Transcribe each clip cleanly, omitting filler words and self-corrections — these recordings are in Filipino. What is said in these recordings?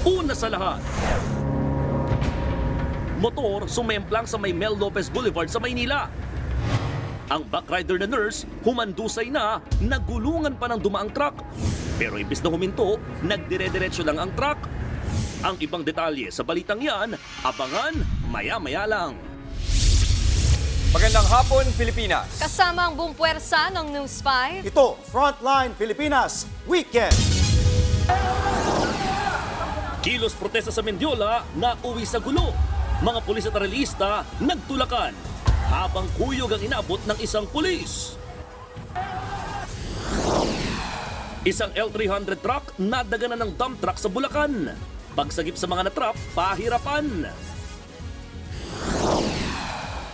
Una sa lahat, motor sumemplang sa may Mel Lopez Boulevard sa Maynila. Ang backrider na nurse humandusay na, nagulungan pa ng dumaang truck. Pero imbis na huminto, nagdire-diretso lang ang truck. Ang ibang detalye sa balitang yan, abangan maya-maya lang. Magandang hapon, Pilipinas. Kasama ang buong puwersa ng News 5. Ito, Frontline Pilipinas Weekend. Kilos protesta sa Mendiola na uwi sa gulo. Mga pulis at aralista nagtulakan habang kuyog ang inabot ng isang pulis. Isang L300 truck nadaganan ng dump truck sa Bulacan. Pagsagip sa mga natrap, pahirapan.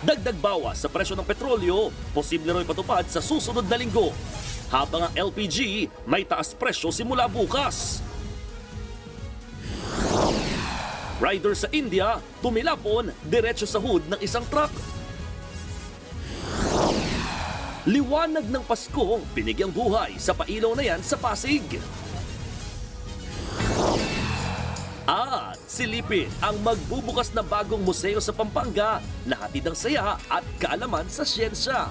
Dagdag bawas sa presyo ng petrolyo, posible raw ipatupad sa susunod na linggo. Habang ang LPG may taas presyo simula bukas. Rider sa India, tumilapon diretso sa hood ng isang truck. Liwanag ng Pasko, binigyang buhay sa pailaw na yan sa Pasig. At silipin ang magbubukas na bagong museo sa Pampanga na hatid ng saya at kaalaman sa siyensya.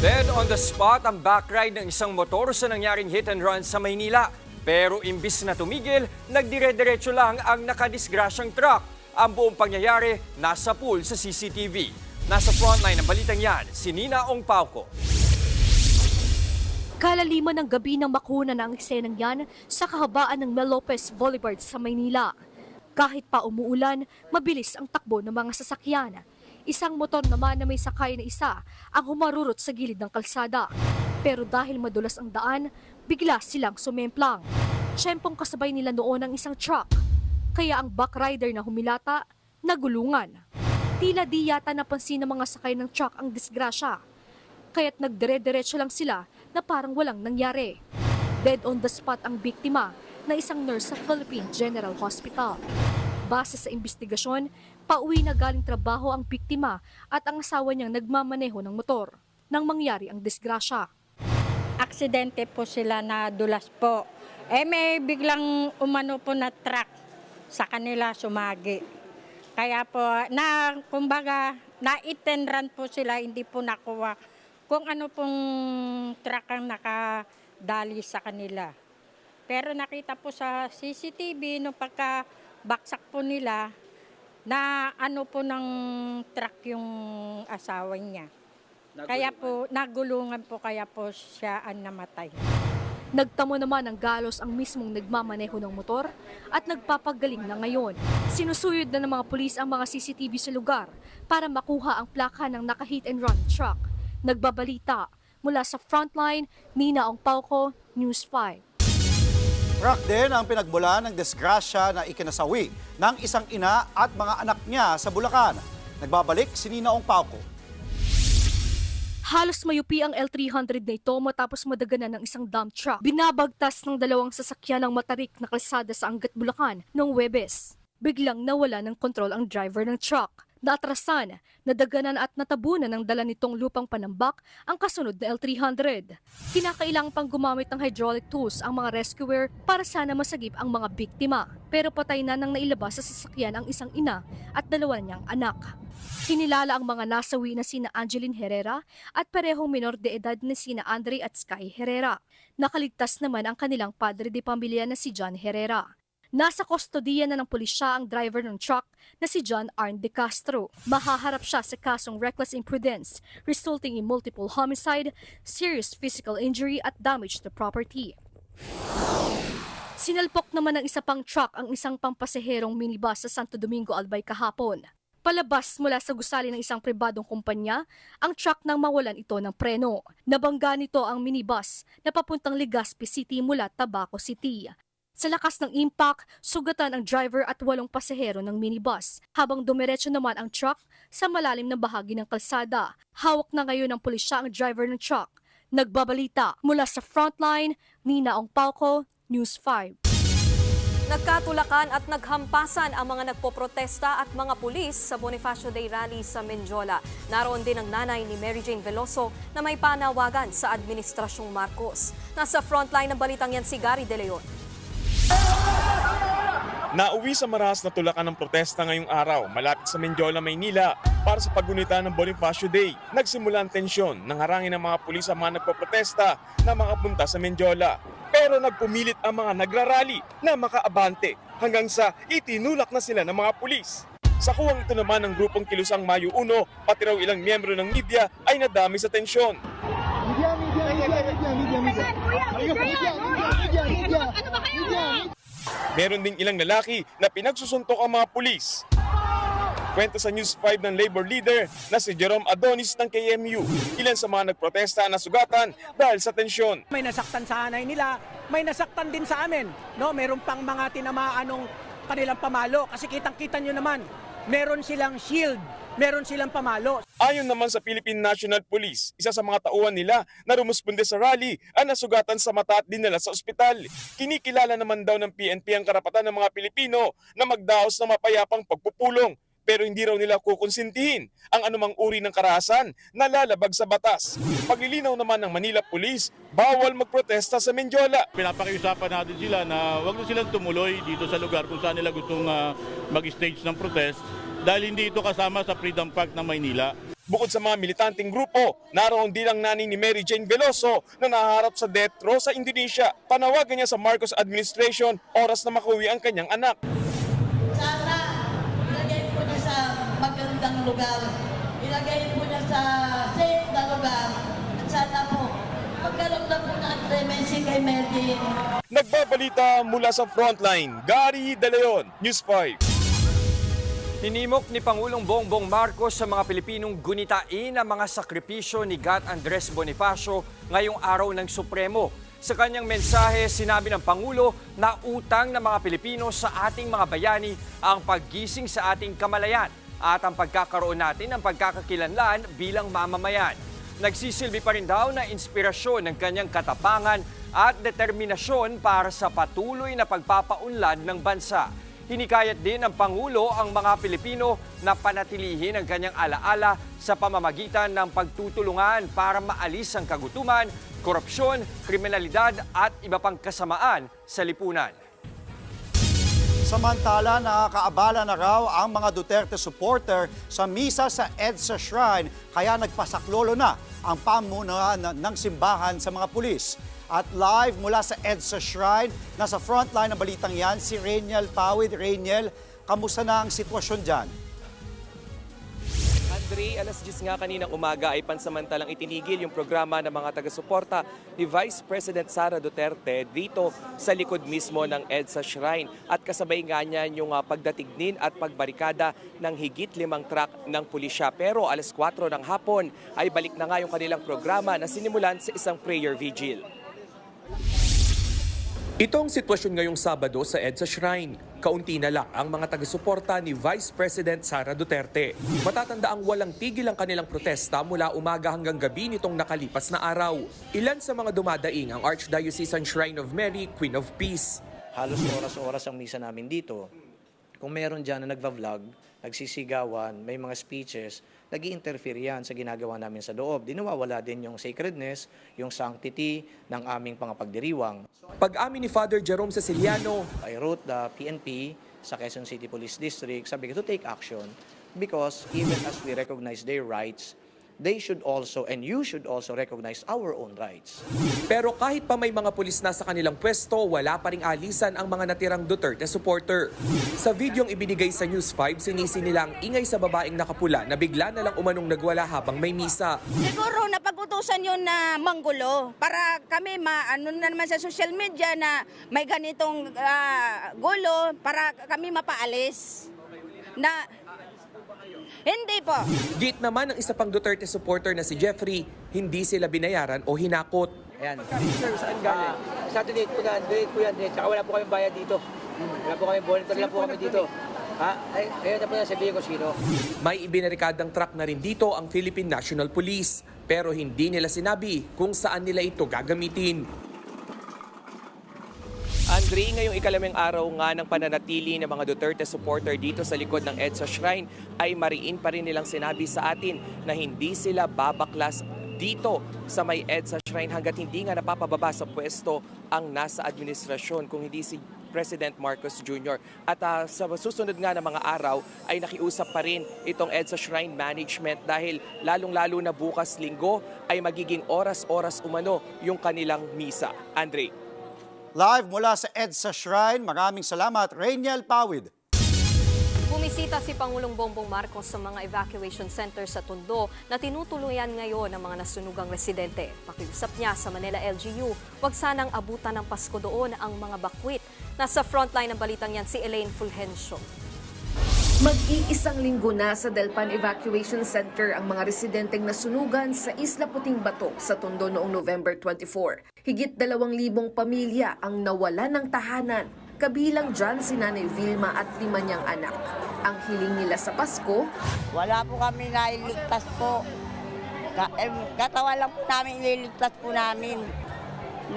Dead on the spot ang backride ng isang motor sa nangyaring hit and run sa Maynila. Pero imbis na tumigil, nagdire-diretso lang ang nakadisgrasyang truck. Ang buong pangyayari nasa pool sa CCTV. Nasa frontline ng balitang yan, si Nina Ong Pauco. Kalaliman ng gabi nang makuna na ang eksenang yan sa kahabaan ng Mel Lopez Boulevard sa Maynila. Kahit pa umuulan, mabilis ang takbo ng mga sasakyan. Isang motor naman na may sakay na isa ang humarurot sa gilid ng kalsada. Pero dahil madulas ang daan, bigla silang sumemplang. Tiyempong kasabay nila noon ang isang truck. Kaya ang backrider na humilata, nagulungan. Tila di yata napansin ng mga sakay ng truck ang disgrasya. Kaya't nagdire-diretso lang sila na parang walang nangyari. Dead on the spot ang biktima na isang nurse sa Philippine General Hospital. Base sa investigasyon, pauwi na galing trabaho ang biktima at ang asawa niyang nagmamaneho ng motor nang mangyari ang disgrasya. Aksidente po sila na dulas po. May biglang umano po na truck sa kanila sumagi. Kaya po, kumbaga, na-itenran po sila, hindi po nakuha kung ano pong truck ang nakadali sa kanila. Pero nakita po sa CCTV, no pagka-baksak po nila, na ano po ng truck yung asawa niya. Kaya po, nagulungan po kaya po siya ang namatay. Nagtamo naman ng galos ang mismong nagmamaneho ng motor at nagpapagaling na ngayon. Sinusuyod na ng mga pulis ang mga CCTV sa lugar para makuha ang plaka ng naka-hit and run truck. Nagbabalita mula sa Frontline, Nina Ong Pauco, News 5. Rock din ang pinagmula ng disgrasya na ikinasawi ng isang ina at mga anak niya sa Bulacan. Nagbabalik si Nina Ong Pauco. Halos mayupi ang L300 na ito matapos madaganan ng isang dump truck. Binabagtas ng dalawang sasakyan ng matarik na kalsada sa Angat, Bulacan noong Huwebes. Biglang nawala ng kontrol ang driver ng truck. Naatrasan, nadaganan at natabunan ng dala nitong lupang panambak ang kasunod na L300. Kinakailangan pang gumamit ng hydraulic tools ang mga rescuer para sana masagip ang mga biktima. Pero patay na nang nailabas sa sasakyan ang isang ina at dalawa niyang anak. Kinilala ang mga nasawi na sina Angeline Herrera at parehong minor de edad na sina Andre at Sky Herrera. Nakaligtas naman ang kanilang padre de pamilya na si John Herrera. Nasa kustodiya na ng pulisya ang driver ng truck na si John Arn De Castro. Mahaharap siya sa kasong reckless imprudence resulting in multiple homicide, serious physical injury at damage to property. Sinalpok naman ng isa pang truck ang isang pampasaherong minibus sa Santo Domingo, Albay kahapon. Palabas mula sa gusali ng isang pribadong kumpanya, ang truck nang mawalan ito ng preno. Nabangga nito ang minibus na papuntang Legazpi City mula Tabaco City. Sa lakas ng impact, sugatan ang driver at 8 pasahero ng minibus, habang dumiretso naman ang truck sa malalim na bahagi ng kalsada. Hawak na ngayon ng pulisya ang driver ng truck. Nagbabalita mula sa Frontline, Nina Ong Pauco, News 5. Nagkatulakan at naghampasan ang mga nagpoprotesta at mga pulis sa Bonifacio Day Rally sa Menjola. Naroon din ang nanay ni Mary Jane Veloso na may panawagan sa Administrasyong Marcos. Nasa frontline ng balitang yan si Gary De Leon. Nauwi sa marahas na tulakan ng protesta ngayong araw malapit sa Menjola, Maynila para sa paggunita ng Bonifacio Day. Nagsimula ang tensyon nang harangin ng mga pulis ang mga nagpoprotesta na makapunta sa Menjola. Pero nagpumilit ang mga nagrarally na makaabante hanggang sa itinulak na sila ng mga pulis. Sa kuwang ito naman ng grupong Kilusang Mayo 1, pati raw ilang miyembro ng media ay nadami sa tensyon. Meron ding ilang lalaki na pinagsusuntok ang mga pulis. Kwento sa News 5 ng labor leader na si Jerome Adonis ng KMU. Ilan sa mga nagprotesta na sugatan dahil sa tensyon. May nasaktan sa hanay nila, may nasaktan din sa amin. No, meron pang mga tinamaan ng kanilang pamalo kasi kitang-kita nyo naman, meron silang shield, meron silang pamalo. Ayon naman sa Philippine National Police, isa sa mga tauhan nila na rumusponde sa rally ang nasugatan sa mata at dinala sa ospital. Kinikilala naman daw ng PNP ang karapatan ng mga Pilipino na magdaos ng mapayapang pagpupulong. Pero hindi raw nila kukonsintihin ang anumang uri ng karahasan na lalabag sa batas. Paglilinaw naman ng Manila Police, bawal magprotesta sa Menjola. Pinapakiusapan natin sila na huwag na silang tumuloy dito sa lugar kung saan nila gustong mag-stage ng protest dahil hindi ito kasama sa Freedom Park ng Maynila. Bukod sa mga militanteng grupo, naroon din ang nanay ni Mary Jane Veloso na naharap sa death row sa Indonesia. Panawagan niya sa Marcos administration, oras na makauwi ang kanyang anak. Magandang lugar. Ilagay po niya sa safe na lugar. At sana po, magkaroon na po ng clemency kay Mary. Nagbabalita mula sa frontline, Gary De Leon, News 5. Hinimok ni Pangulong Bongbong Marcos sa mga Pilipinong gunitain ang mga sakripisyo ni Gat Andres Bonifacio ngayong araw ng Supremo. Sa kanyang mensahe, sinabi ng Pangulo na utang ng mga Pilipino sa ating mga bayani ang paggising sa ating kamalayan at ang pagkakaroon natin ng pagkakakilanlan bilang mamamayan. Nagsisilbi pa rin daw na inspirasyon ng kanyang katapangan at determinasyon para sa patuloy na pagpapaunlad ng bansa. Hinikayat din ng Pangulo ang mga Pilipino na panatilihin ang kanyang alaala sa pamamagitan ng pagtutulungan para maalis ang kagutuman, korupsyon, kriminalidad at iba pang kasamaan sa lipunan. Samantala, nakakaabala na raw ang mga Duterte supporter sa misa sa EDSA Shrine, kaya nagpasaklolo na ang pamunuan ng simbahan sa mga pulis. At live mula sa EDSA Shrine, nasa frontline ng balitang yan, si Rainiel Pawid. Rainiel, kamusta na ang sitwasyon dyan? Andre, alas 10 nga kaninang umaga ay pansamantalang itinigil yung programa ng mga taga-suporta ni Vice President Sara Duterte dito sa likod mismo ng EDSA Shrine. At kasabay nga niyan yung pagdatignin at pagbarikada ng higit 5 truck ng pulisya. Pero alas 4 ng hapon ay balik na nga yung kanilang programa na sinimulan sa isang prayer vigil. Itong sitwasyon ngayong Sabado sa EDSA Shrine. Kaunti na lang ang mga taga-suporta ni Vice President Sara Duterte. Matatanda ang walang tigil ang kanilang protesta mula umaga hanggang gabi nitong nakalipas na araw. Ilan sa mga dumadaing ang Archdiocesan Shrine of Mary, Queen of Peace. Halos oras-oras ang misa namin dito. Kung meron dyan na nagva-vlog, nagsisigawan, may mga speeches, nag-i-interfere yan sa ginagawa namin sa loob. Di nawawala din yung sacredness, yung sanctity ng aming pangapagdiriwang. Pag-amin ni Father Jerome Ceciliano, I wrote the PNP sa Quezon City Police District, sabi ko to take action because even as we recognize their rights, they should also and you should also recognize our own rights. Pero kahit pa may mga pulis na sa kanilang pwesto, wala pa ring alisan ang mga natirang Duterte supporter. Sa videong ibinigay sa News 5, sinisi nila ang ingay sa babaeng nakapula na bigla na lang umanong nagwala habang may misa. Siguro napag-utusan yun na manggulo para kami ano na naman sa social media na may ganitong gulo para kami mapaalis. Hindi po. Git naman ng isa pang Duterte supporter na si Jeffrey, hindi sila binayaran o hinakot. Ayan. Sir, saan galing? Sa donate po na, donate po yan. Tsaka wala po kami bayad dito. Wala po kami, volunteer lang po kami dito. Ha? Ayun na po yan, sabihin ko sino. May ibinarikadang truck na rin dito ang Philippine National Police. Pero hindi nila sinabi kung saan nila ito gagamitin. Audrey, ngayong ikalimang araw nga ng pananatili ng mga Duterte supporter dito sa likod ng EDSA Shrine ay mariin pa rin nilang sinabi sa atin na hindi sila babaklas dito sa may EDSA Shrine hanggat hindi nga napapababa sa pwesto ang nasa administrasyon kung hindi si President Marcos Jr. At sa susunod nga ng mga araw ay nakiusap pa rin itong EDSA Shrine Management dahil lalong-lalo na bukas linggo ay magiging oras-oras umano yung kanilang misa. Andre. Live mula sa EDSA Shrine, maraming salamat, Rainiel Pawid. Bumisita si Pangulong Bongbong Marcos sa mga evacuation centers sa Tondo na tinutuluyan ngayon ng mga nasunugang residente. Pakiusap niya sa Manila LGU, wag sanang abutan ng Pasko doon ang mga bakwit. Nasa frontline ng balitang yan si Elaine Fulgencio. Mag-iisang linggo na sa Delpan Evacuation Center ang mga residenteng nasunugan sa Isla Puting Bato sa Tondo noong November 24. Higit 2,000 pamilya ang nawala ng tahanan. Kabilang dyan si Nanay Vilma at 5 niyang anak. Ang hiling nila sa Pasko, wala po kami nailigtas po. Katawan lang po namin ililigtas po namin.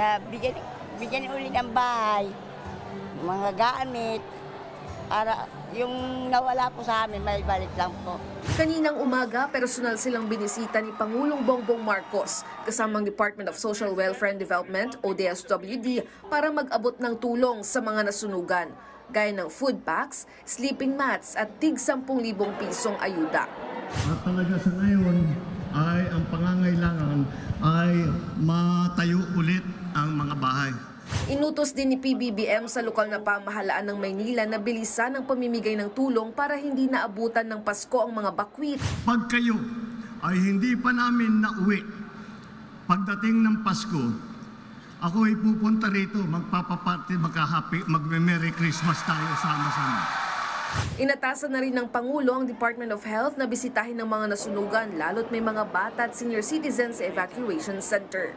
Na bigyan uli ng bahay, mga gamit, para yung nawala po sa amin, may balik lang po. Kaninang umaga, personal silang binisita ni Pangulong Bongbong Marcos kasamang Department of Social Welfare and Development o DSWD para mag-abot ng tulong sa mga nasunugan, gaya ng food packs, sleeping mats at tig 10,000 pisong ayuda. At talaga sa ngayon ay ang pangangailangan ay matayo ulit ang mga bahay. Inutos din ni PBBM sa lokal na pamahalaan ng Maynila na bilisan ang pamimigay ng tulong para hindi naabutan ng Pasko ang mga bakwit. Pag kayo ay hindi pa namin nauwi, pagdating ng Pasko, ako ay pupunta rito, magpapaparte, mag-Merry Christmas tayo sama-sama. Inatasan na rin ng Pangulo ang Department of Health na bisitahin ng mga nasunugan, lalo't may mga bata at senior citizens sa evacuation center.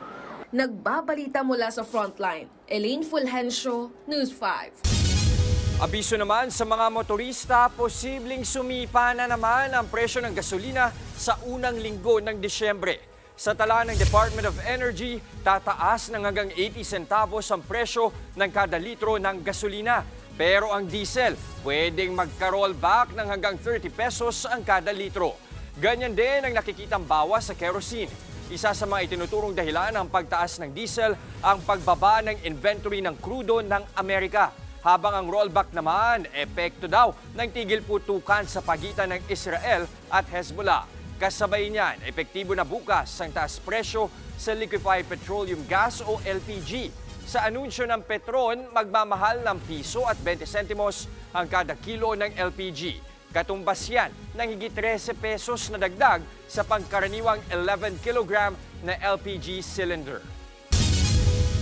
Nagbabalita mula sa frontline, Elaine Fulgencio, News 5. Abiso naman sa mga motorista, posibleng sumipa na naman ang presyo ng gasolina sa unang linggo ng Disyembre. Sa tala ng Department of Energy, tataas ng hanggang 80 centavos ang presyo ng kada litro ng gasolina. Pero ang diesel, pwedeng magka-rollback ng hanggang 30 pesos ang kada litro. Ganyan din ang nakikitang bawas sa kerosene. Isa sa mga itinuturong dahilan ng pagtaas ng diesel ang pagbaba ng inventory ng krudo ng Amerika. Habang ang rollback naman, epekto daw ng tigil putukan sa pagitan ng Israel at Hezbollah. Kasabay niyan, epektibo na bukas ang taas presyo sa liquefied petroleum gas o LPG. Sa anunsyo ng Petron, magmamahal ng piso at 20 sentimos ang kada kilo ng LPG. Katumbas yan ng higit 13 pesos na dagdag sa pangkaraniwang 11 kilogram na LPG cylinder.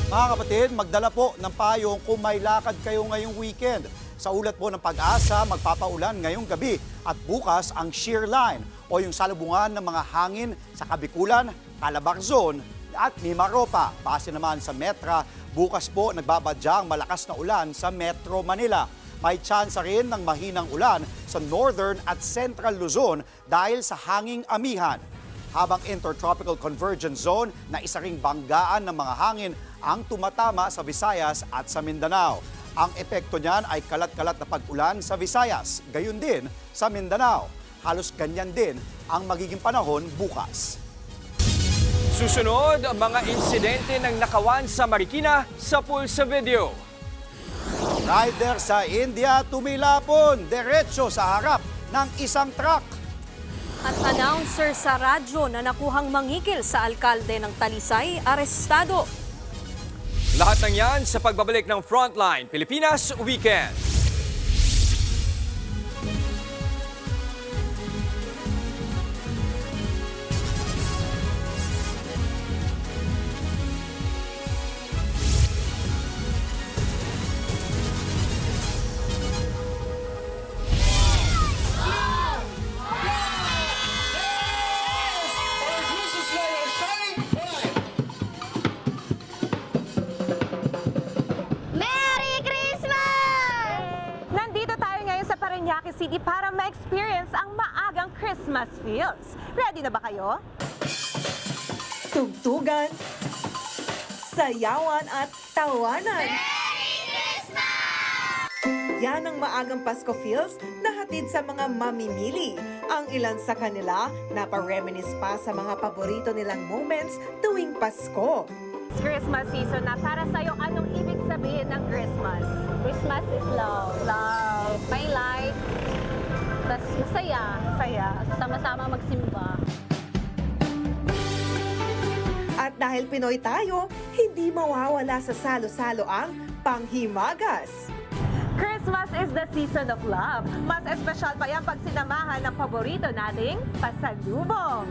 Mga kapatid, magdala po ng payong kung may lakad kayo ngayong weekend. Sa ulat po ng Pag-asa, magpapaulan ngayong gabi at bukas ang shear line o yung salubungan ng mga hangin sa Kabikulan, Calabarzon at Mimaropa. Base naman sa Metra, bukas po nagbabadya ang malakas na ulan sa Metro Manila. May tsansa rin ng mahinang ulan sa Northern at Central Luzon dahil sa hanging amihan. Habang Intertropical Convergence Zone na isa ring banggaan ng mga hangin ang tumatama sa Visayas at sa Mindanao. Ang epekto niyan ay kalat-kalat na pag-ulan sa Visayas, gayon din sa Mindanao. Halos ganyan din ang magiging panahon bukas. Susunod, ang mga insidente ng nakawan sa Marikina sa Pulsa Video. Rider sa India tumilapon diretso sa harap ng isang truck. At announcer sa radyo na nakuhang mangikil sa alkalde ng Talisay, arestado. Lahat ng yan sa pagbabalik ng Frontline Pilipinas Weekend. City para ma-experience ang maagang Christmas feels. Ready na ba kayo? Tugtugan, sayawan at tawanan. Merry Christmas! Yan ang maagang Pasko feels na hatid sa mga mamimili. Ang ilan sa kanila napareminis pa sa mga paborito nilang moments tuwing Pasko. Christmas season na. Para sa'yo, anong ibig sabihin ng Christmas? Christmas is love. Love. May light. Tapos masaya. Masaya. Sama-sama magsimba. At dahil Pinoy tayo, hindi mawawala sa salo-salo ang panghimagas. Christmas is the season of love. Mas espesyal pa yan pag sinamahan ng paborito nating pasalubong.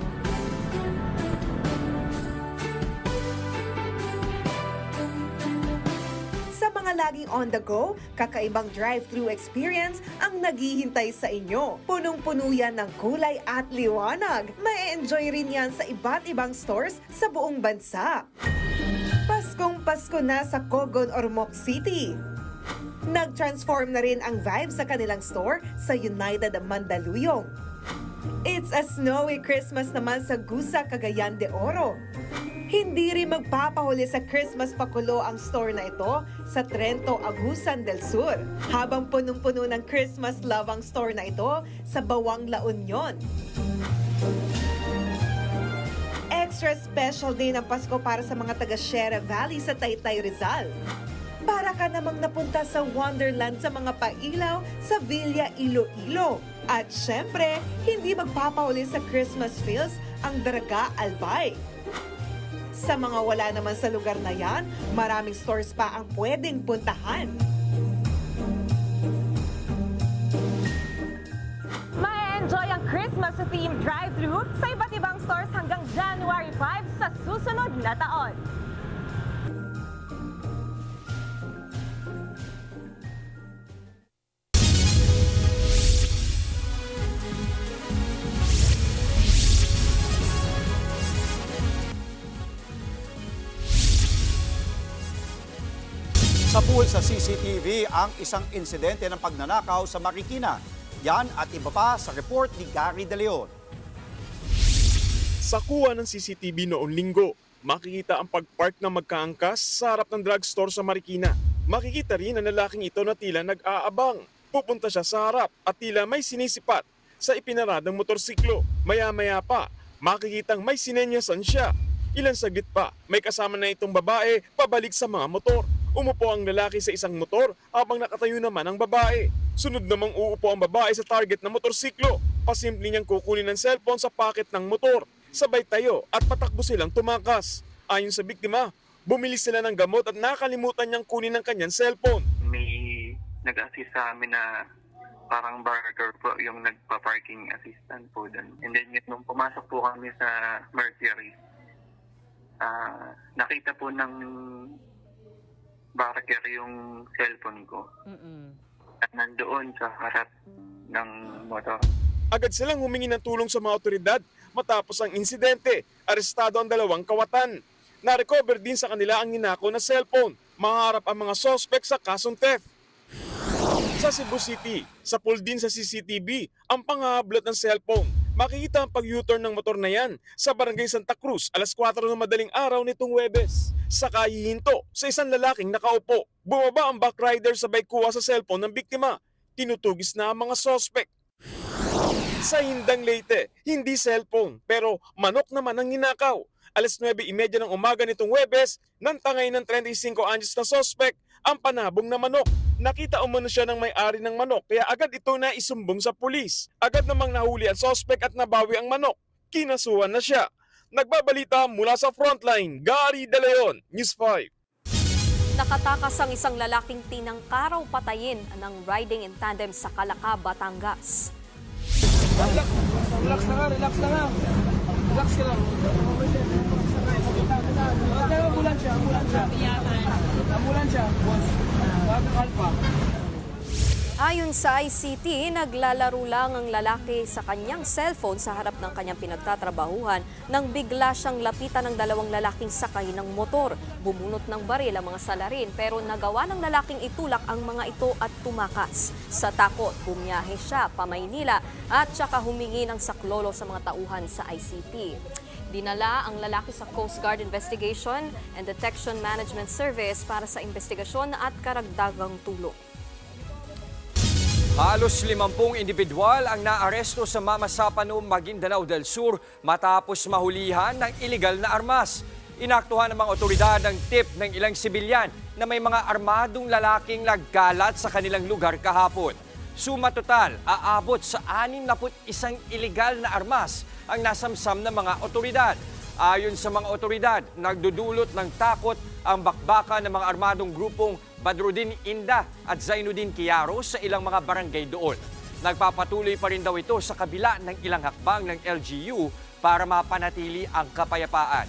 Sa mga laging on the go, kakaibang drive-thru experience ang naghihintay sa inyo. Punong-puno yan ng kulay at liwanag. May-enjoy rin yan sa iba't ibang stores sa buong bansa. Paskong Pasko na sa Cogon, Ormoc City. Nag-transform na rin ang vibe sa kanilang store sa United Mandaluyong. It's a snowy Christmas naman sa Gusa, Cagayan de Oro. Hindi rin magpapahuli sa Christmas pakulo ang store na ito sa Trento, Agusan del Sur. Habang punong-puno ng Christmas love ang store na ito sa Bawang, La Union. Extra special din ang Pasko para sa mga taga Sierra Valley sa Taytay, Rizal. Para ka namang napunta sa Wonderland sa mga pailaw sa Villa Iloilo. At syempre, hindi magpapahuli sa Christmas feels ang Daraga Albay. Sa mga wala naman sa lugar na yan, maraming stores pa ang pwedeng puntahan. Ma-enjoy ang Christmas-themed drive-thru sa iba't ibang stores hanggang January 5 sa susunod na taon. Napuhol sa CCTV ang isang insidente ng pagnanakaw sa Marikina. Yan at iba pa sa report ni Gary De Leon. Sa kuha ng CCTV noong linggo, makikita ang pagpark ng magkaangkas sa harap ng drugstore sa Marikina. Makikita rin ang lalaking ito na tila nag-aabang. Pupunta siya sa harap at tila may sinisipat sa ipinaradang motorsiklo. Maya-maya pa, makikitang may sinenyasan siya. Ilang saglit pa, may kasama na itong babae pabalik sa mga motor. Umupo ang lalaki sa isang motor habang nakatayo naman ang babae. Sunod namang uupo ang babae sa target na motorsiklo. Pasimple niyang kukunin ng cellphone sa pocket ng motor. Sabay tayo at patakbo silang tumakas. Ayon sa biktima, bumili sila ng gamot at nakalimutan niyang kunin ang kanyang cellphone. May nag-assist sa amin na parang barker po yung nagpa-parking assistant po doon. And then nung pumasok po kami sa Mercury, nakita po ng barker yung cellphone ko. At nandoon sa harap ng motor. Agad silang humingi ng tulong sa mga otoridad matapos ang insidente. Arestado ang dalawang kawatan. Na-recover din sa kanila ang ninakaw na cellphone. Maharap ang mga suspect sa kasong theft. Sa Cebu City, sa pool din sa CCTV ang panghahablot ng cellphone. Makikita ang pag-U-turn ng motor na yan sa Barangay Santa Cruz alas 4 ng madaling araw nitong Huwebes. Saka hihinto sa isang lalaking nakaupo. Bumaba ang backrider sabay kuha sa cellphone ng biktima. Tinutugis na ang mga suspect. Sa Hindang Leyte, hindi cellphone pero manok naman ang ninakaw. Alas 9:30 ng umaga nitong Huwebes, nang tangay ng 35 anyos na suspect ang panabong na manok. Nakita umano siya ng may-ari ng manok kaya agad ito na isumbong sa pulis. Agad namang nahuli ang suspect at nabawi ang manok. Kinasuhan na siya. Nagbabalita mula sa frontline, Gary De Leon, News 5. Nakatakas ang isang lalaking tinangkaraw patayin ng riding in tandem sa Calaca, Batangas. Relax na nga, relax na nga. Relax ka lang. Ambulansya. Ambulansya, boss. Alpha. Ayon sa ICT, naglalaro lang ang lalaki sa kanyang cellphone sa harap ng kanyang pinagtatrabahuhan nang bigla siyang lapitan ng dalawang lalaking sakay ng motor. Bumunot ng baril ang mga salarin pero nagawa ng lalaking itulak ang mga ito at tumakas. Sa takot, bumiyahe siya pa Maynila at saka humingi ng saklolo sa mga tauhan sa ICT. Dinala ang lalaki sa Coast Guard Investigation and Detection Management Service para sa investigasyon at karagdagang tulong. Halos 50 individual ang naaresto sa Mamasapano, Maguindanao del Sur matapos mahulihan ng iligal na armas. Inaktuhan ng mga otoridad ang tip ng ilang sibilyan na may mga armadong lalaking nagkalat sa kanilang lugar kahapon. Suma total, aabot sa 61 iligal na armas ang nasamsam ng mga otoridad. Ayon sa mga otoridad, nagdudulot ng takot ang bakbakan ng mga armadong grupong Badruddin Inda at Zainuddin Quiaro sa ilang mga barangay doon. Nagpapatuloy pa rin daw ito sa kabila ng ilang hakbang ng LGU para mapanatili ang kapayapaan.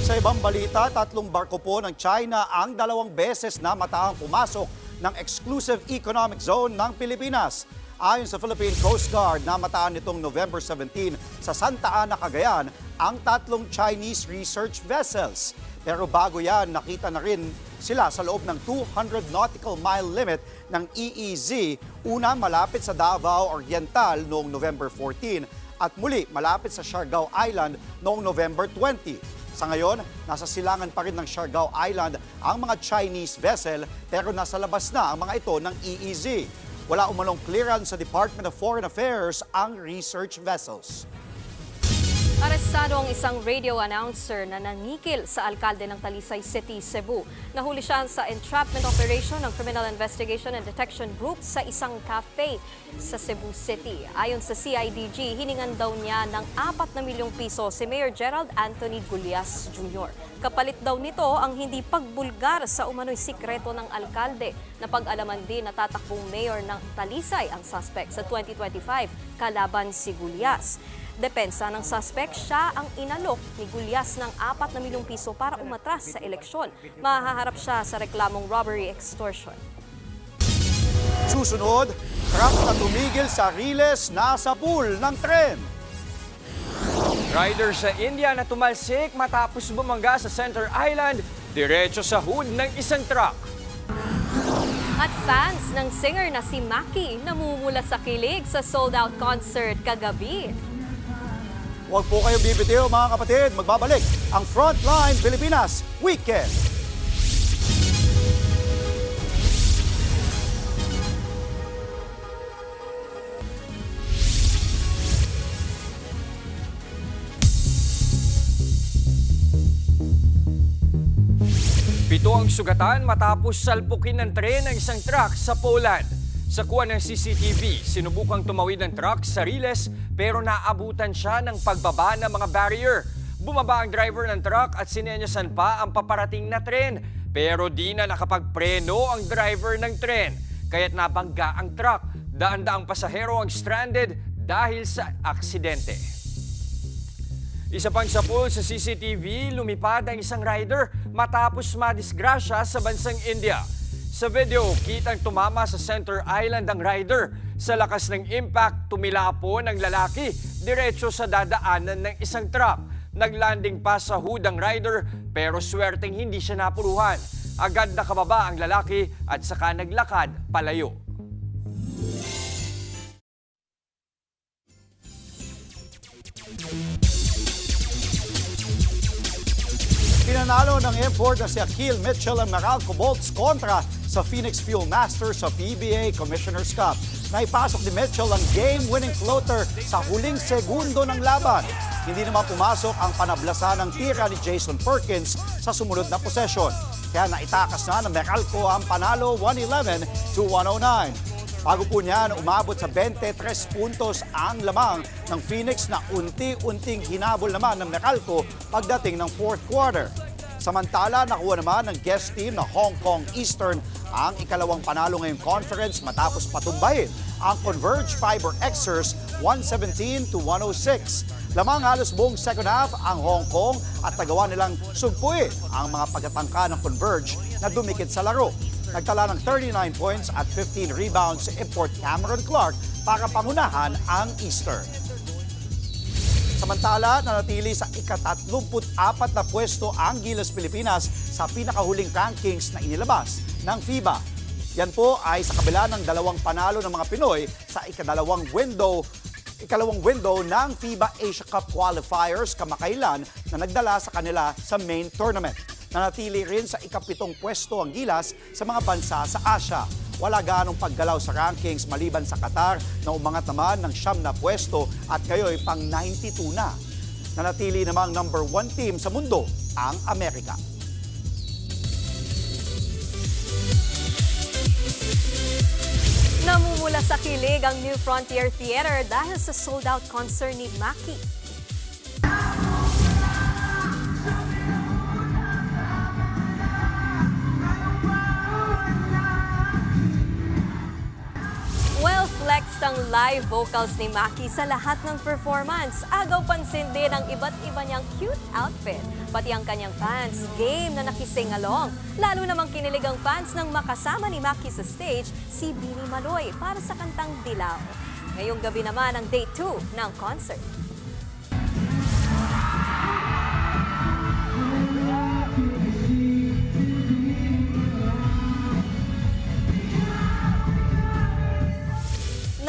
Sa ibang balita, 3 barko po ng China ang 2 beses na mataang pumasok ng Exclusive Economic Zone ng Pilipinas. Ayon sa Philippine Coast Guard, namataan nitong November 17 sa Santa Ana, Cagayan, ang 3 Chinese research vessels. Pero bago yan, nakita na rin sila sa loob ng 200 nautical mile limit ng EEZ, una malapit sa Davao Oriental noong November 14 at muli malapit sa Siargao Island noong November 20. Sa ngayon, nasa silangan pa rin ng Siargao Island ang mga Chinese vessel pero nasa labas na ang mga ito ng EEZ. Wala umanong clearance sa Department of Foreign Affairs ang research vessels. Arestado ang isang radio announcer na nangikil sa alkalde ng Talisay City, Cebu. Nahuli siya sa entrapment operation ng Criminal Investigation and Detection Group sa isang cafe sa Cebu City. Ayon sa CIDG, hiningan daw niya ng 4 na milyong piso si Mayor Gerald Anthony Gulyas Jr. Kapalit daw nito ang hindi pagbulgar sa umano'y sikreto ng alkalde. Napag-alaman din na tatakbong mayor ng Talisay ang suspect sa 2025 kalaban si Gulyas. Depensa ng suspect, siya ang inalok ni Gulyas ng 4 na milyong piso para umatras sa eleksyon. Mahaharap siya sa reklamong robbery extortion. Susunod, truck na tumigil sa riles nasa pool ng tren. Rider sa India na tumalsik matapos bumangga sa Center Island, diretso sa hood ng isang truck. At fans ng singer na si Maki namumula sa kilig sa sold-out concert kagabi. Huwag po kayong bibitiw mga kapatid, magbabalik ang Frontline Pilipinas Weekend. Pito ang sugatan matapos salpukin ng tren ng isang truck sa Poland. Sa kuha ng CCTV, sinubukang tumawid ng truck sa riles pero naabutan siya ng pagbaba ng mga barrier. Bumaba ang driver ng truck at sinenyasan pa ang paparating na tren. Pero di na nakapagpreno ang driver ng tren. Kaya't nabangga ang truck. Daan-daang pasahero ang stranded dahil sa aksidente. Isa pang sapul sa CCTV, lumipad ang isang rider matapos madisgrasya sa bansang India. Sa video, kitang tumama sa Center Island ang rider. Sa lakas ng impact, tumila po ng lalaki diretso sa dadaanan ng isang truck. Naglanding pa sa hood ang rider pero swerteng hindi siya napuruhan. Agad nakababa ang lalaki at saka naglakad palayo. Pinanalo ng import na si Akil Mitchell ang Meralco Bolts kontra sa Phoenix Fuel Masters sa PBA Commissioner's Cup. Naipasok ni Mitchell ang game-winning floater sa huling segundo ng laban. Hindi naman pumasok ang panablasan ng tira ni Jason Perkins sa sumunod na possession. Kaya naitakas na ng Meralco ang panalo 111-109. Bago po niyan, umabot sa 23 puntos ang lamang ng Phoenix na unti-unting hinabol naman ng Meralco pagdating ng fourth quarter. Samantala, nakuha naman ng guest team na Hong Kong Eastern ang ikalawang panalo ngayong conference matapos patumbahin ang Converge Fiber Xers 117-106. Lamang halos buong second half ang Hong Kong at nagawa nilang sugpuin ang mga pagkatangka ng Converge na dumikit sa laro. Nagtala ng 39 points at 15 rebounds si import Cameron Clark para pangunahan ang Eastern. Samantala, nanatili sa ika-34 na pwesto ang Gilas Pilipinas sa pinakahuling rankings na inilabas ng FIBA. Yan po ay sa kabila ng 2 panalo ng mga Pinoy sa ikalawang window ng FIBA Asia Cup qualifiers kamakailan na nagdala sa kanila sa main tournament. Nanatili rin sa ika-7 pwesto ang Gilas sa mga bansa sa Asia. wala gaanong paggalaw sa rankings maliban sa Qatar na umangat naman ng 9 na pwesto at ngayon pang 92 na. Nanatili namang number 1 team sa mundo ang Amerika. Namumula sa kilig ang New Frontier Theater dahil sa sold-out concert ni Maki. Well-flexed ang live vocals ni Maki sa lahat ng performance. Agaw pansin din ang iba't iba niyang cute outfit. Pati ang kanyang fans, game na nakising along. Lalo namang kinilig ang fans nang makasama ni Maki sa stage si Bini Maloy para sa kantang Dilaw. Ngayong gabi naman ang day 2 ng concert.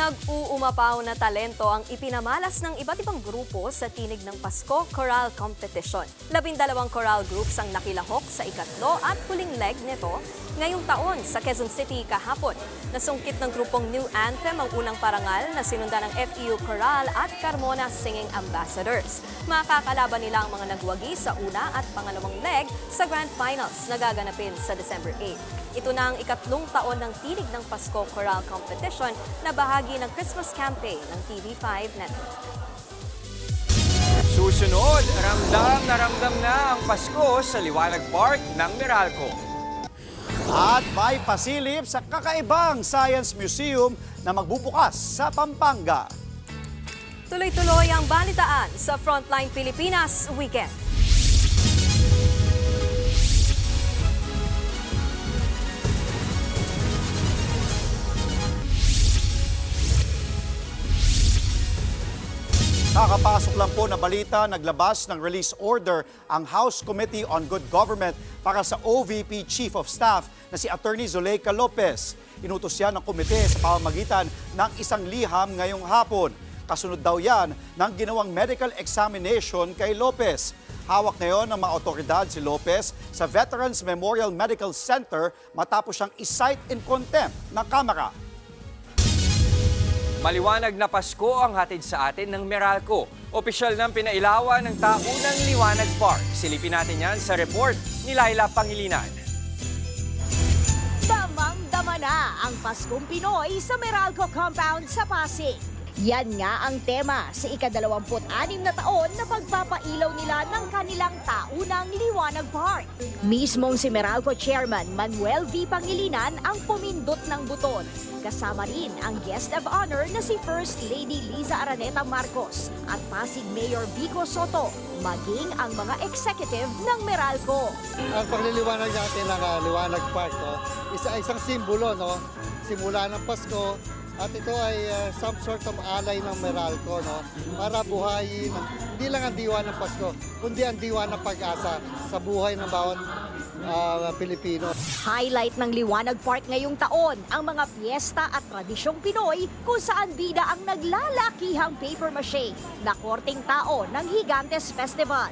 Nag-uumapaw na talento ang ipinamalas ng iba't ibang grupo sa Tinig ng Pasko Choral Competition. 12 choral groups ang nakilahok sa ikatlo at huling leg nito ngayong taon sa Quezon City kahapon. Nasungkit ng grupong New Anthem ang unang parangal na sinundan ng FEU Choral at Carmona Singing Ambassadors. Makakalaban nila ang mga nagwagi sa una at pangalawang leg sa Grand Finals na gaganapin sa December 8. Ito na ang ikatlong taon ng Tinig ng Pasko Choral Competition na bahagi ng Christmas campaign ng TV5 Network. Susunod, ramdam na ang Pasko sa Liwanag Park ng Meralco. At may pasilip sa kakaibang Science Museum na magbubukas sa Pampanga. Tuloy-tuloy ang balitaan sa Frontline Pilipinas Weekend. Kakapasok lang po na balita, naglabas ng release order ang House Committee on Good Government para sa OVP Chief of Staff na si Attorney Zuleika Lopez. Inutos yan ng komite sa pamamagitan ng isang liham ngayong hapon. Kasunod daw yan ng ginawang medical examination kay Lopez. Hawak ngayon ng mga otoridad si Lopez sa Veterans Memorial Medical Center matapos siyang i-cite in contempt ng Kamara. Maliwanag na Pasko ang hatid sa atin ng Meralco. Opisyal ng pinailawan ng taunang Liwanag Park. Silipin natin yan sa report ni Laila Pangilinan. Damang-dama na ang Paskong Pinoy sa Meralco Compound sa Pasig. Yan nga ang tema sa ika-26 na taon na pagpapailaw nila ng kanilang taunang Liwanag Park. Mismong si Meralco Chairman Manuel V. Pangilinan ang pumindot ng buton. Kasama rin ang guest of honor na si First Lady Liza Araneta Marcos at Pasig Mayor Vico Soto, maging ang mga executive ng Meralco. Ang pagliliwanag natin ng Liwanag Park, isang simbolo, no? Simula ng Pasko. At ito ay some sort of alay ng Meralco, no? Para buhayin, hindi lang ang diwa ng Pasko, kundi ang diwa ng pag-asa sa buhay ng bawat Pilipino. Highlight ng Liwanag Park ngayong taon ang mga piyesta at tradisyong Pinoy kung saan bida ang naglalakihang paper mache na korteng tao ng Gigantes Festival.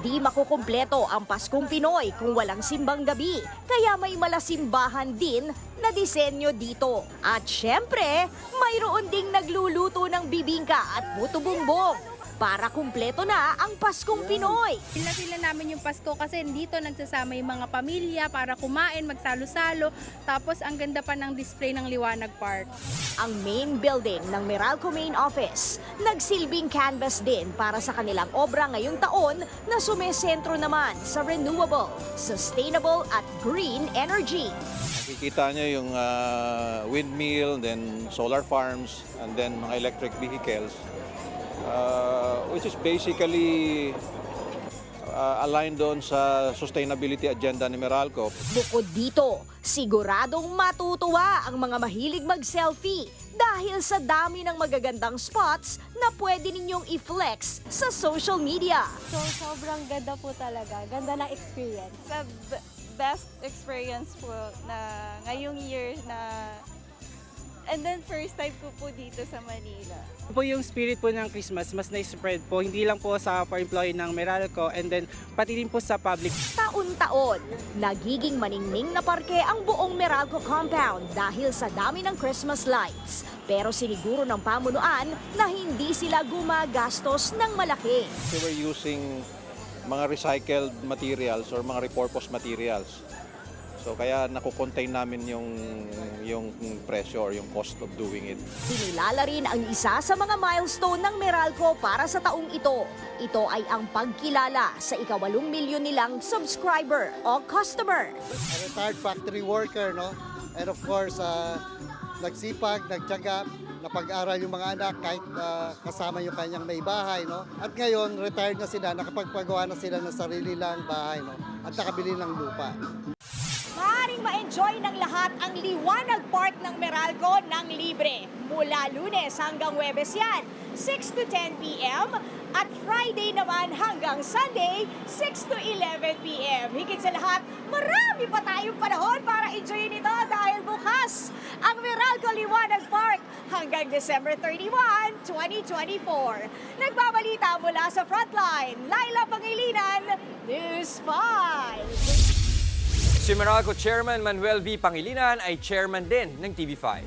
Di makukumpleto ang Paskong Pinoy kung walang simbang gabi, kaya may malasimbahan din na disenyo dito. At syempre, mayroon ding nagluluto ng bibingka at puto bumbong para kumpleto na ang Paskong Pinoy. Pila namin yung Pasko kasi dito nagsasama yung mga pamilya para kumain, magsalo-salo. Tapos ang ganda pa ng display ng Liwanag Park. Ang main building ng Meralco Main Office, nagsilbing canvas din para sa kanilang obra ngayong taon na sumesentro naman sa renewable, sustainable at green energy. Nakikita nyo yung windmill, then solar farms, and then mga electric vehicles. Which is basically aligned doon sa sustainability agenda ni Meralco. Bukod dito, siguradong matutuwa ang mga mahilig mag-selfie dahil sa dami ng magagandang spots na pwede ninyong i-flex sa social media. So, sobrang ganda po talaga. Ganda ng experience. The best experience po na ngayong year na And then first time ko po dito sa Manila. Po yung spirit po ng Christmas, mas na-spread po, hindi lang po sa pa-employee ng Meralco and then pati din po sa public. Taon-taon, nagiging maningning na parke ang buong Meralco compound dahil sa dami ng Christmas lights. Pero siniguro ng pamunuan na hindi sila gumagastos ng malaki. So we're using mga recycled materials or mga repurposed materials. So kaya nakukontain namin yung presyo or yung cost of doing it. Sinilala rin ang isa sa mga milestone ng Meralco para sa taong ito. Ito ay ang pagkilala sa ika-8 milyon nilang subscriber o customer. A retired factory worker, no? And of course, nagsipag, nagtiyaga, napag-aral yung mga anak kahit kasama yung kanyang may bahay, no? At ngayon, retired na sila, nakapagpagawa na sila ng sarili lang bahay, no? At nakabili ng lupa. Maaaring ma-enjoy ng lahat ang Liwanag Park ng Meralco ng libre. Mula Lunes hanggang Huwebes yan, 6 to 10 p.m. At Friday naman hanggang Sunday, 6 to 11 p.m. Higit sa lahat, marami pa tayong panahon para enjoyin ito dahil bukas ang Meralco Liwanag Park hanggang December 31, 2024. Nagbabalita mula sa Frontline, Laila Pangilinan, News 5. Si Meralco Chairman Manuel V. Pangilinan ay chairman din ng TV5.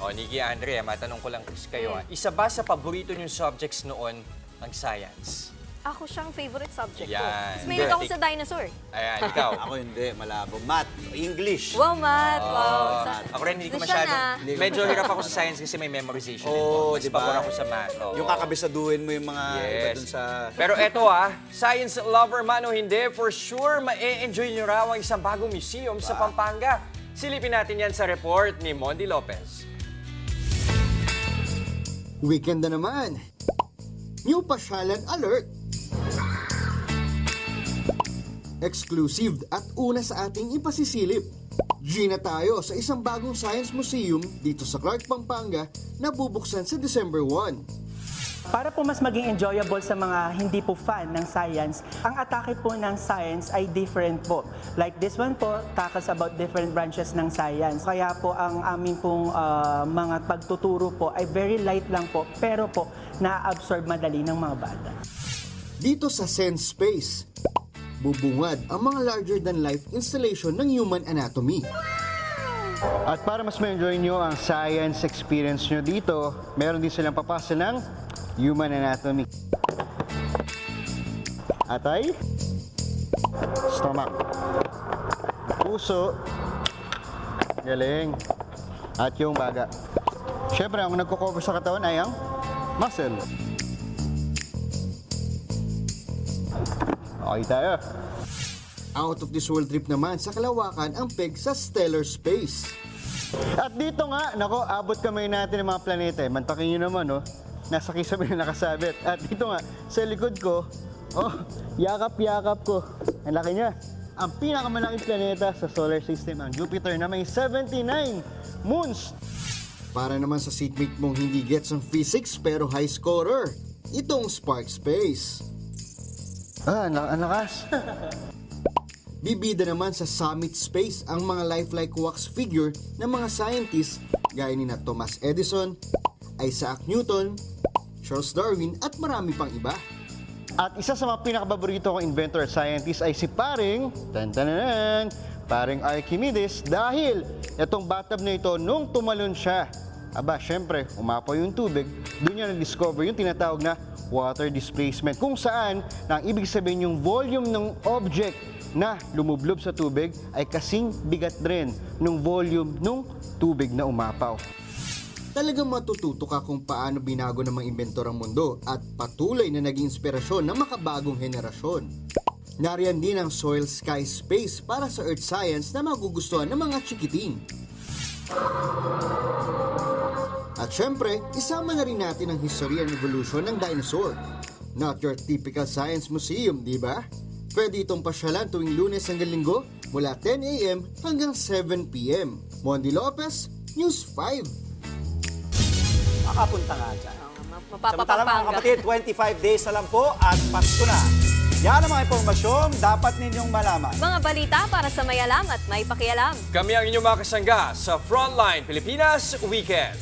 O, Nikki, Andrea, matanong ko lang kayo. Isa ba sa paborito niyong subjects noon ang science? Ako siyang favorite subject ko. Yan. Mas mahilig ako sa dinosaur. Ayan, ikaw. Ako hindi, malabo. Math, English. Wow, math. Wow. Ako rin, hindi ko Doon siya masyado. Medyo hirap ako sa science kasi may memorization. Mas diba? pabor ako sa math. Yung kakabisaduhin mo yung mga iba dun sa... Pero eto science lover man o hindi, for sure, ma-e-enjoy nyo raw ang isang bagong museum sa Pampanga. Silipin natin yan sa report ni Mondi Lopez. Weekend na naman. New pasyalan alert. Exclusive at una sa ating ipasisilip. Gina tayo sa isang bagong science museum dito sa Clark, Pampanga na bubuksan sa December 1. Para po mas maging enjoyable sa mga hindi po fan ng science, ang atake po ng science ay different po. Like this one po, tackles about different branches ng science. Kaya po ang aming pong mga pagtuturo po ay very light lang po, pero po na-absorb madali ng mga bata. Dito sa Sense Space, bubungad ang mga larger-than-life installation ng human anatomy. At para mas ma-enjoy nyo ang science experience nyo dito, meron din silang papasa ng human anatomy. Atay, stomach, puso, galing, at yung baga. Siyempre, ang nagko-cover sa katawan ay ang muscle. Okay tayo. Out of this world trip naman sa kalawakan ang peg sa stellar space. At dito nga, nako, abot kamay natin ng mga planeta. Mantakin nyo naman, oh. Nasa kisame na nakasabit. At dito nga, sa likod ko, oh, yakap-yakap ko. Ang laki niya. Ang pinakamalaking planeta sa solar system, ang Jupiter, na may 79 moons. Para naman sa seatmate mong hindi gets on physics pero high scorer, itong Spark Space. Ang lakas. Bibida naman sa Summit Space ang mga lifelike wax figure ng mga scientists gaya ni na Thomas Edison, Isaac Newton, Charles Darwin at marami pang iba. At isa sa mga pinakapaborito kong inventor at scientist ay si paring Archimedes dahil itong bathtub na ito nung tumalon siya. Aba, syempre, umapaw yung tubig, doon niya na-discover yung tinatawag na water displacement kung saan na ang ibig sabihin yung volume ng object na lumublob sa tubig ay kasing bigat rin ng volume ng tubig na umapaw. Talagang matututo ka kung paano binago ng mga inventor ang mundo at patuloy na naging inspirasyon ng makabagong henerasyon. Nariyan din ang Soil Sky Space para sa Earth Science na magugustuhan ng mga chikiting. At syempre, isama na rin natin ang history and evolution ng dinosaur. Not your typical science museum, di ba? Pwede itong pasyalan tuwing Lunes hanggang Linggo mula 10 a.m. hanggang 7 p.m. Mondi Lopez, News 5. Makapunta nga dyan. Mapapapanga. Samantala mga kapatid, 25 days na lang po at Pasko na. Yan ang mga impormasyong dapat ninyong malaman. Mga balita para sa may alam at may pakialam. Kami ang inyong mga kasangga sa Frontline Pilipinas Weekend.